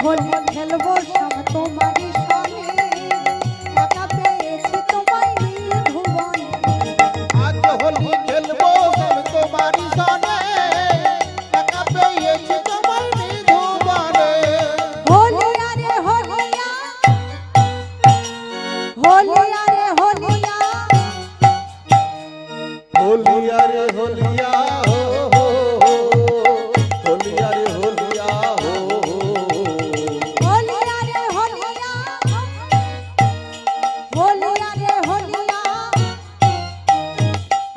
হোলি খেলবো সব তোমারই সনে একা পেয়েছি তোমায় নির্ভুবনে আজ হোলি খেলবো সব তোমারই সনে একা পেয়েছি তোমায় নির্ভুবনে হোলিয়া রে হোলিয়া হোলিয়া রে হোলিয়া হোলিয়া রে হোলিয়া হো হো হোলিয়া রে হোলিয়া হো হোলিয়া রে হোলিয়া হোলিয়া রে হোলিয়া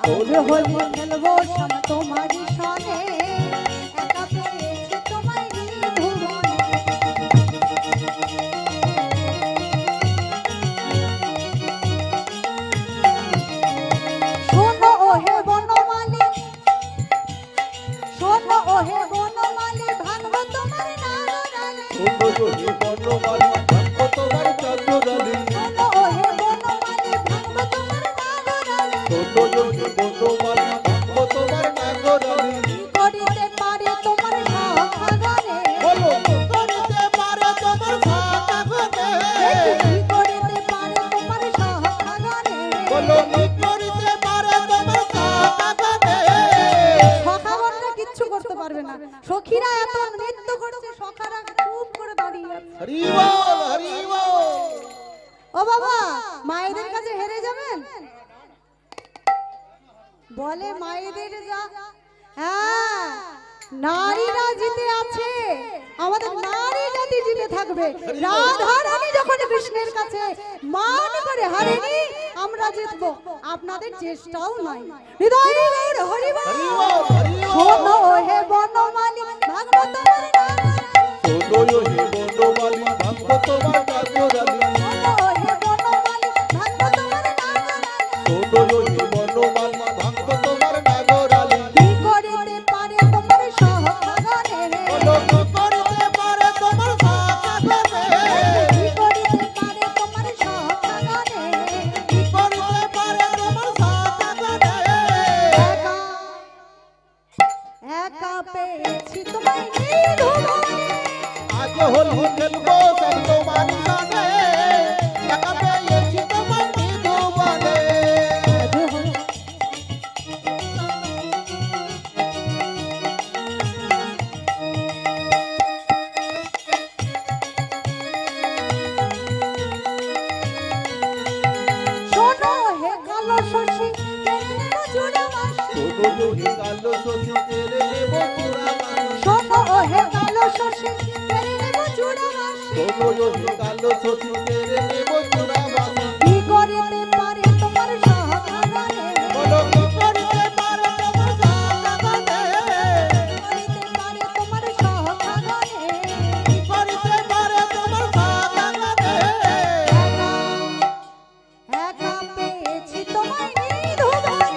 আজ হোলি খেলবো সব তোমারই সনে একা পেয়েছি তোমায় নির্ভুবনে শোনো ওহে বনমালী শোনো ওহে বনমালী ভাঙবো তোমার নাগরালি সুন্দরী বনমালী ভাঙবো তোমার চাঁদরালি শোনো ওহে বনমালী ভাঙবো তোমার নাগরালি সুন্দরী বনমালী ভাঙবো তোমার নাগরালি কি করিতে পারে তোমার সখাগনে বলো করিতে পারে তোমার সাকাগনে কি করিতে পারে তোমার সখাগনে বলো কি করিতে পারে তোমার সাকাগনে সখাগণরা কিচ্ছু করতে পারবে না সখীরা এত নৃত্য করছে সখারা চুপ করে দাঁড়িয়ে আছে হরি বল হরি বল ও বাবা মায়েদের কাছে হেরে যাবেন বলে মায়েদের যা হ্যাঁ নারীরা জিতে আছে আমাদের নারী জাতি জিতে থাকবে রাধা রানী যখন কৃষ্ণের কাছে মান করে হারেনি আমরা জিতবো আপনাদের চেষ্টাও নাই হৃদয় গৌর হরি বল হরি বল হরি বল শোনো হে বনমালী ভাগবো তোমার নাম সুন্দরী বনমালী ভাঙবো তোমার চাঁদরালি শোনো হে বনমালী ভাগবো তোমার নাম সুন্দরী বনমালী ভাঙবো তোমার নাগরালি কি করিতে পারে তোমার সহগনে বলো কি করিতে পারে তোমার সাকাগনে কি করিতে পারে তোমার সহগনে কি করিতে পারে তোমার সাকাগনে একা একা পেয়েছি তোমায় নির্ভুবনে আজ হোলি খেলবো সব তোমার সনে একা পেয়েছি তোমার নির্ভুবনে শোনো হে কালো শশী কেড়ে নেব জুড়াবাসী সুন্দরী কালো শশী তেরে নেব পুরাবাসী শোনো হে কালো শশী কেড়ে নেব জুড়াবাসী সুন্দরী কালো শশী তেরে নেব পুরাবাসী কি করিতে পারে তোমার সহগনে বলো কি করিতে পারে তোমার সাকাগনে করিতে পারে তোমার সহগনে কি করিতে পারে তোমার সাকাগনে একা পেয়েছি তোমায় নির্ভুবনে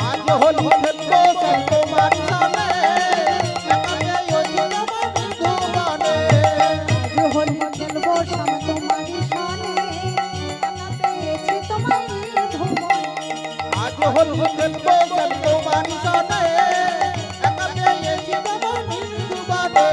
আজ হোলি খেলবো সব তোমার সনে একা পেয়েছি তোমার নির্ভুবনে আজ হোলি খেলবো সব তোমারই সনে একা পেয়েছি তোমায় নির্ভুবনে আজ হোলি খেলবো সব তোমার সনে একা পেয়েছি তোমার নির্ভুবনে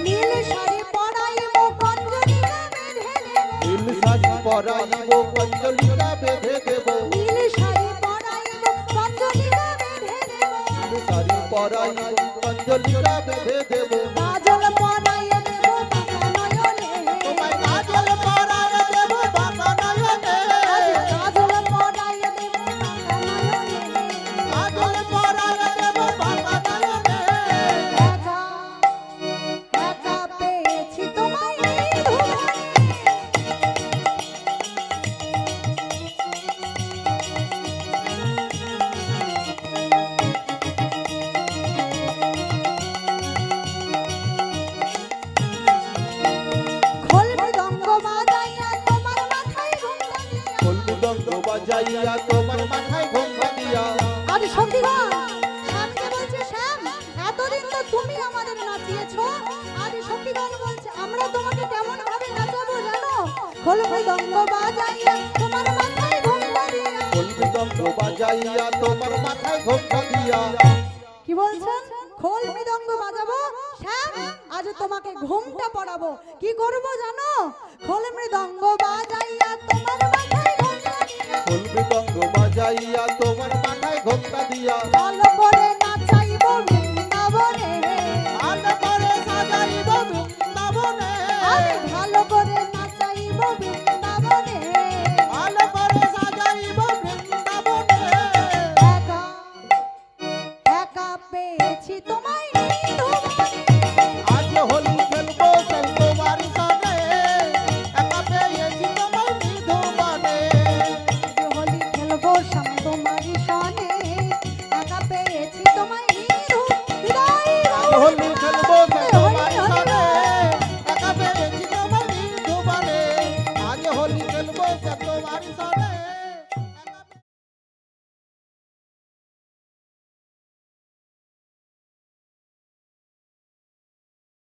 নীল শাড়ি পরাইব কঞ্জলিকা বেঁধে দেব নীল শাড়ি পরাইব কঞ্জলিকা বেঁধে দেব নীল শাড়ি পরাইব কঞ্জলিকা বেঁধে দেব নীল শাড়ি পরাইব কঞ্জলিকা বেঁধে দেব কাজল পরাইয়ে দেব বাঁকা নয়নে তোমায় কাজল পরাইয়ে দেব বাঁকা নয়নে কাজল পরাইয়ে দেব বাঁকা নয়নে কাজল পরাইয়ে দেব বাঁকা নয়নে একা একা পেয়েছি তোমায় নির্ভুবনে খোল মৃদঙ্গ বাজাইয়া তোমার মাথায় ঘুমটা দিয়া খোল মৃদঙ্গ বাজাইয়া তোমার মাথায় ঘোমটা দিয়া আরে সখীগণ শ্যামকে বলছে শ্যাম এতদিন তো তুমি আমাদের নাচিয়েছো আরে সখীগণ বলছে আমরা তোমাকে কেমন ভাবে নাচাবো জানো খোল মৃদঙ্গ বাজাইয়া তোমার মাথায় ঘুমটা দিয়া খোল মৃদঙ্গ বাজাইয়া তোমার মাথায় ঘোমটা দিয়া কি বলছেন খোল মৃদঙ্গ বাজাবো, শ্যাম আজ তোমাকে ঘুমটা পড়াবো। কি করবো জানো? খোল মৃদঙ্গ বাজাইয়া তোমার